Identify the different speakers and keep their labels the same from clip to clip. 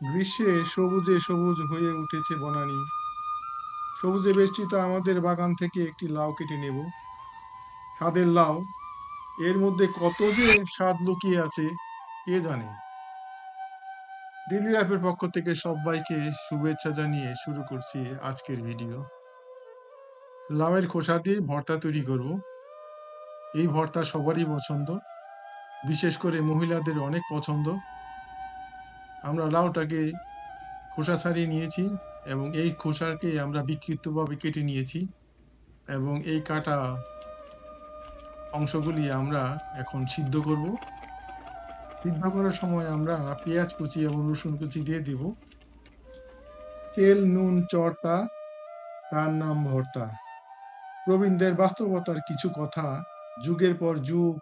Speaker 1: গ্রীষ্মে সবুজে সবুজ হয়ে উঠেছে বনানী। সবুজে বেষ্টিত আমাদের বাগান থেকে একটি লাউ কেটে নেব। স্বাদের লাউ, এর মধ্যে কত যে স্বাদ লুকিয়ে আছে কে জানে। ডেইলি লাইফের পক্ষ থেকে সবাইকে শুভেচ্ছা জানিয়ে শুরু করছি আজকের ভিডিও। লাউয়ের খোসা দিয়ে ভর্তা তৈরি করব। এই ভর্তা সবারই পছন্দ, বিশেষ করে মহিলাদের অনেক পছন্দ। আমরা লাউটাকে খোসা ছাড়িয়ে নিয়েছি এবং এই খোসাকে আমরা বিক্ষিপ্তভাবে কেটে নিয়েছি এবং এই কাটা অংশগুলি আমরা এখন সিদ্ধ করব। সিদ্ধ করার সময় আমরা পেঁয়াজ কুচি এবং রসুন কুচি দিয়ে দিব। তেল নুন চড়তা, তার নাম ভর্তা। প্রবীণদের বাস্তবতার কিছু কথা যুগের পর যুগ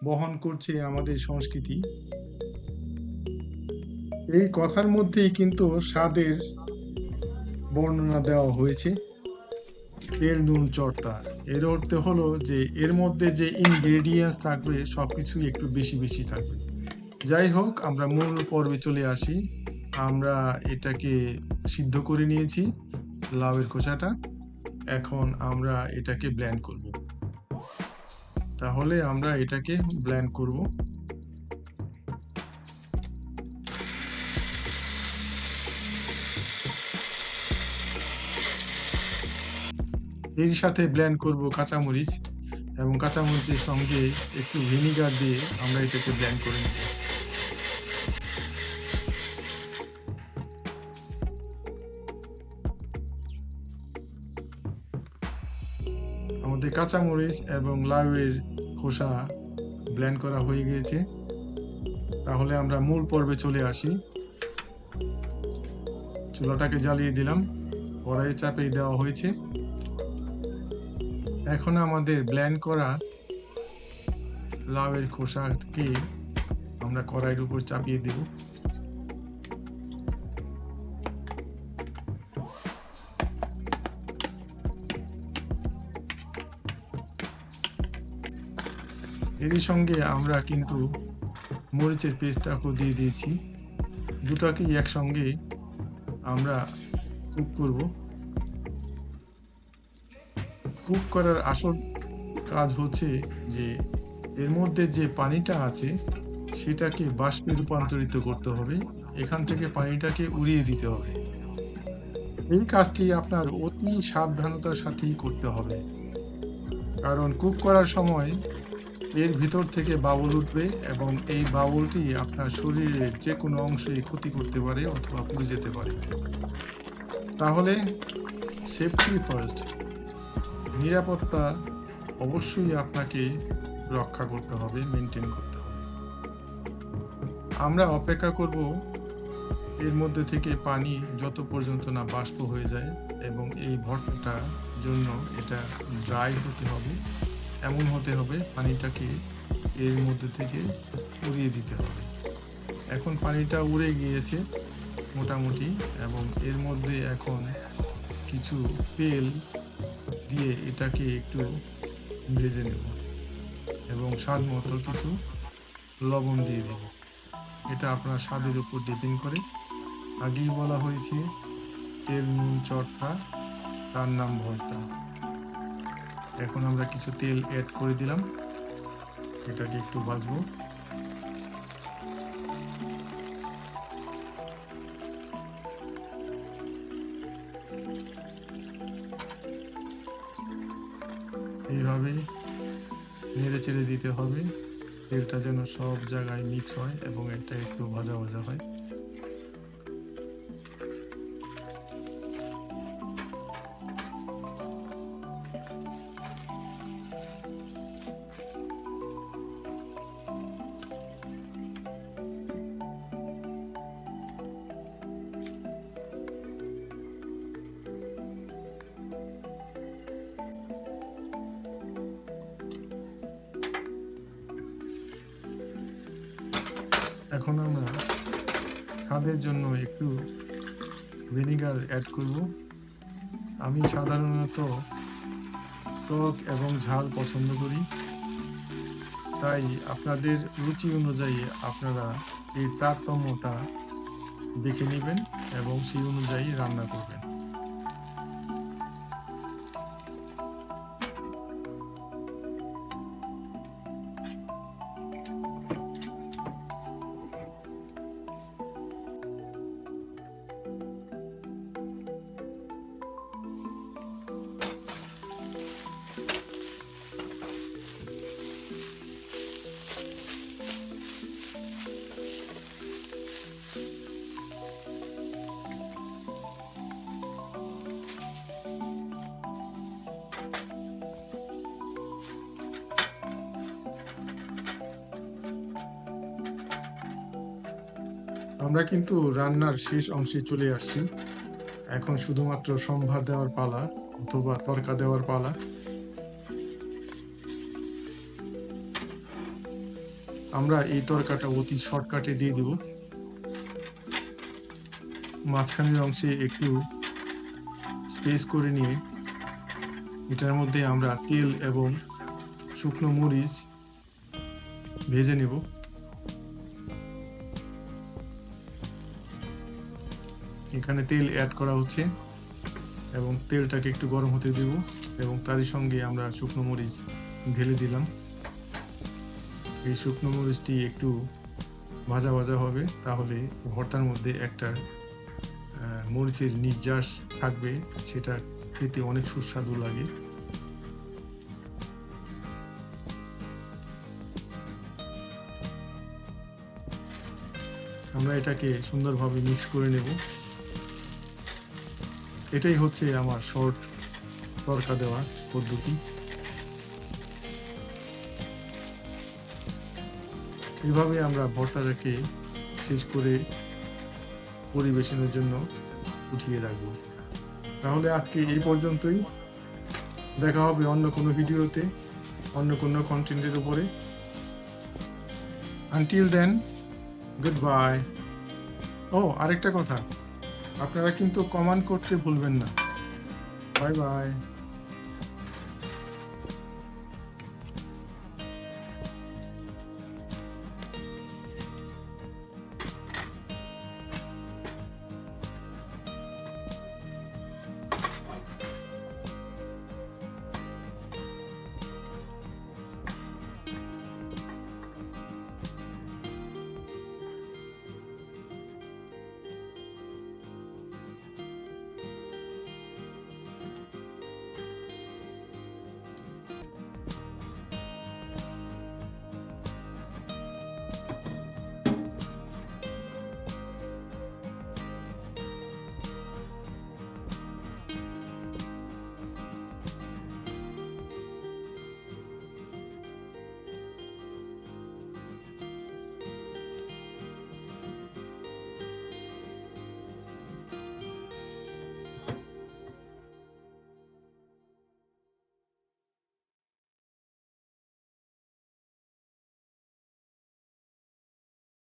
Speaker 1: বহন করছে আমাদের সংস্কৃতি। এই কথার মধ্যেই কিন্তু স্বাদের বর্ণনা দেওয়া হয়েছে। তেল নুন চড়তা, এর অর্থ হলো যে এর মধ্যে যে ইনগ্রেডিয়েন্টস থাকবে সবকিছুই একটু বেশি বেশি থাকবে। যাই হোক, আমরা মূল পর্বে চলে আসি। আমরা এটাকে সিদ্ধ করে নিয়েছি, লাউয়ের খোসাটা। এখন আমরা এটাকে ব্লেন্ড করব। তাহলে আমরা এটাকে ব্লেন্ড করব। এর সাথে ব্লেন্ড করব কাঁচামরিচ, এবং কাঁচামরিচের সঙ্গে একটু ভিনিগার দিয়ে আমরা এটাকে ব্লেন্ড করে নেব। আমাদের কাঁচামরিচ এবং লাউয়ের খোসা ব্লেন্ড করা হয়ে গিয়েছে। তাহলে আমরা মূল পর্বে চলে আসি। চুলাটাকে জ্বালিয়ে দিলাম, কড়াইয়ে চাপিয়ে দেওয়া হয়েছে। এখন আমাদের ব্লেন্ড করা লাউয়ের খোসাকে আমরা কড়াইয়ের উপর চাপিয়ে দেব। এরই সঙ্গে আমরা কিন্তু মরিচের পেস্টটাকেও দিয়ে দিয়েছি। দুটাকেই একসঙ্গে আমরা কুক করব। কুক করার আসল কাজ হচ্ছে যে এর মধ্যে যে পানিটা আছে সেটাকে বাষ্পে রূপান্তরিত করতে হবে। এখান থেকে পানিটাকে উড়িয়ে দিতে হবে। এই কাজটি আপনার অতি সাবধানতার সাথেই করতে হবে, কারণ কুক করার সময় এর ভিতর থেকে বাবল উঠবে এবং এই বাবলটি আপনার শরীরের যে কোনো অংশে ক্ষতি করতে পারে অথবা পুড়ে যেতে পারে। তাহলে সেফটি ফার্স্ট, নিরাপত্তা অবশ্যই আপনাকে রক্ষা করতে হবে, মেনটেন করতে হবে। আমরা অপেক্ষা করব এর মধ্যে থেকে পানি যত পর্যন্ত না বাষ্প হয়ে যায়, এবং এই ভর্তাটার জন্য এটা ড্রাই হতে হবে, এমন হতে হবে পানিটাকে এর মধ্যে থেকে উড়িয়ে দিতে হবে। এখন পানিটা উড়ে গিয়েছে মোটামুটি, এবং এর মধ্যে এখন কিছু তেল দিয়ে এটাকে একটু ভেজে নেব এবং স্বাদ মতো কিছু লবণ দিয়ে দেব। এটা আপনার স্বাদের উপর ডিপেন্ড করে। আগেই বলা হয়েছে তেল নুন চড়তা, তার নাম ভর্তা। এখন আমরা কিছু তেল অ্যাড করে দিলাম, এটাকে একটু ভাজবো। এইভাবে নেড়ে চেড়ে দিতে হবে, তেলটা যেন সব জায়গায় মিক্স হয় এবং এটা একটু ভাজা ভাজা হয়। এখন আমরা স্বাদের জন্য একটু ভিনিগার অ্যাড করব। আমি সাধারণত টক এবং ঝাল পছন্দ করি, তাই আপনাদের রুচি অনুযায়ী আপনারা এই তারতম্যটা দেখে নেবেন এবং সেই অনুযায়ী রান্না করবেন। আমরা কিন্তু রান্নার শেষ অংশে চলে আসছি। এখন শুধুমাত্র সম্ভার দেওয়ার পালা অথবা তড়কা দেওয়ার পালা। আমরা এই তড়কাটা অতি শর্টকাটে দিয়ে দেব। মাঝখানের অংশে একটু স্পেস করে নিয়ে এটার মধ্যে আমরা তেল এবং শুকনো মরিচ ভেজে নেব। এখানে তেল অ্যাড করা হচ্ছে এবং তেলটাকে একটু গরম হতে দেব এবং তারই সঙ্গে আমরা শুকনো মরিচ ঢেলে দিলাম। এই শুকনো মরিচটি একটু ভাজা ভাজা হবে, তাহলে ভর্তার মধ্যে একটা মরিচের নির্যাস থাকবে, সেটা খেতে অনেক সুস্বাদু লাগে। আমরা এটাকে সুন্দরভাবে মিক্স করে নেব। এটাই হচ্ছে আমার শর্ট তড়কা দেওয়ার পদ্ধতি। এভাবে আমরা ভর্তাটাকে শেষ করে পরিবেশনের জন্য উঠিয়ে রাখবো। তাহলে আজকে এই পর্যন্তই। দেখা হবে অন্য কোনো ভিডিওতে, অন্য কোনো কন্টেন্টের উপরে। Until then, good bye. ও, আরেকটা কথা, আপনারা কিন্তু কমেন্ট করতে ভুলবেন না। Bye by.